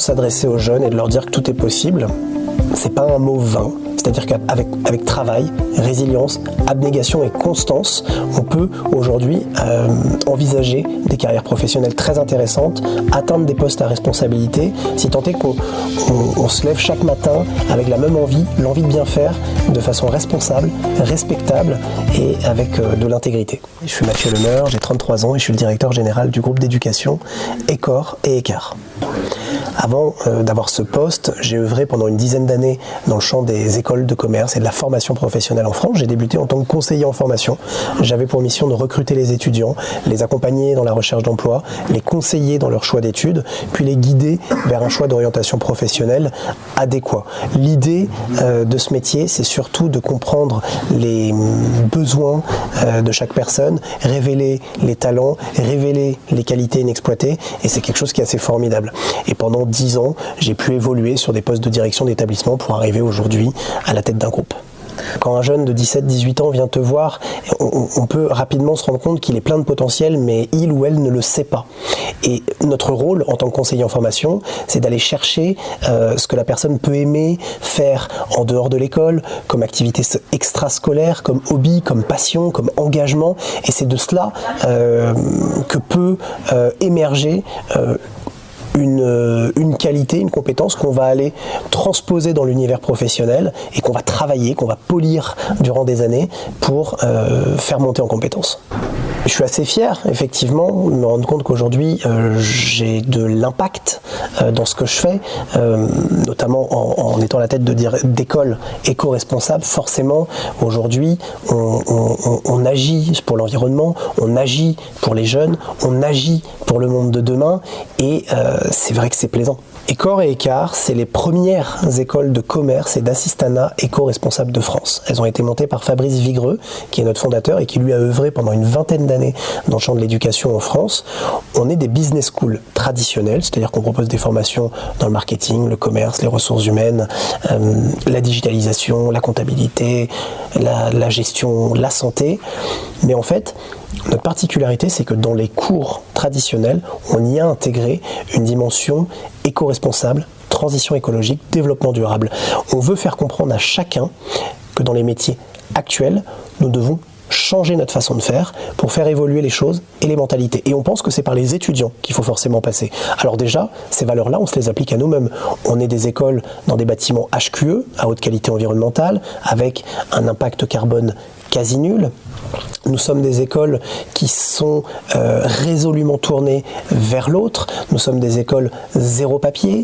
S'adresser aux jeunes et de leur dire que tout est possible, c'est pas un mot vain. C'est-à-dire qu'avec travail, résilience, abnégation et constance, on peut aujourd'hui envisager des carrières professionnelles très intéressantes, atteindre des postes à responsabilité, si tant est qu'on se lève chaque matin avec la même envie, l'envie de bien faire, de façon responsable, respectable et avec de l'intégrité. Je suis Mathieu Lemeur, j'ai 33 ans et je suis le directeur général du groupe d'éducation Ecor et Écart. Avant d'avoir ce poste, j'ai œuvré pendant une dizaine d'années dans le champ des écoles de commerce et de la formation professionnelle en France. J'ai débuté en tant que conseiller en formation. J'avais pour mission de recruter les étudiants, les accompagner dans la recherche d'emploi, les conseiller dans leur choix d'études, puis les guider vers un choix d'orientation professionnelle adéquat. L'idée de ce métier, c'est surtout de comprendre les besoins de chaque personne, révéler les talents, révéler les qualités inexploitées, et c'est quelque chose qui est assez formidable. Et pendant 10 ans, j'ai pu évoluer sur des postes de direction d'établissement pour arriver aujourd'hui à la tête d'un groupe. Quand un jeune de 17-18 ans vient te voir, on peut rapidement se rendre compte qu'il est plein de potentiel, mais il ou elle ne le sait pas. Et notre rôle en tant que conseiller en formation, c'est d'aller chercher ce que la personne peut aimer faire en dehors de l'école, comme activité extrascolaire, comme hobby, comme passion, comme engagement. Et c'est de cela que peut émerger une qualité, une compétence qu'on va aller transposer dans l'univers professionnel et qu'on va travailler, qu'on va polir durant des années pour faire monter en compétences. Je suis assez fier, effectivement, de me rendre compte qu'aujourd'hui, j'ai de l'impact dans ce que je fais, notamment en étant à la tête d'écoles éco-responsables. Forcément, aujourd'hui, on agit pour l'environnement, on agit pour les jeunes, on agit pour le monde de demain, et c'est vrai que c'est plaisant. Ecor et Écart, c'est les premières écoles de commerce et d'assistanat éco-responsables de France. Elles ont été montées par Fabrice Vigreux, qui est notre fondateur et qui lui a œuvré pendant une vingtaine d'années dans le champ de l'éducation en France. On est des business schools traditionnels, c'est-à-dire qu'on propose des formations dans le marketing, le commerce, les ressources humaines, la digitalisation, la comptabilité, la gestion, la santé. Mais en fait, notre particularité, c'est que dans les cours traditionnels, on y a intégré une dimension éco-responsable, transition écologique, développement durable. On veut faire comprendre à chacun que dans les métiers actuels, nous devons changer notre façon de faire pour faire évoluer les choses et les mentalités. Et on pense que c'est par les étudiants qu'il faut forcément passer. Alors déjà, ces valeurs-là, on se les applique à nous-mêmes. On est des écoles dans des bâtiments HQE, à haute qualité environnementale, avec un impact carbone quasi nul. Nous sommes des écoles qui sont résolument tournées vers l'autre. Nous sommes des écoles zéro papier.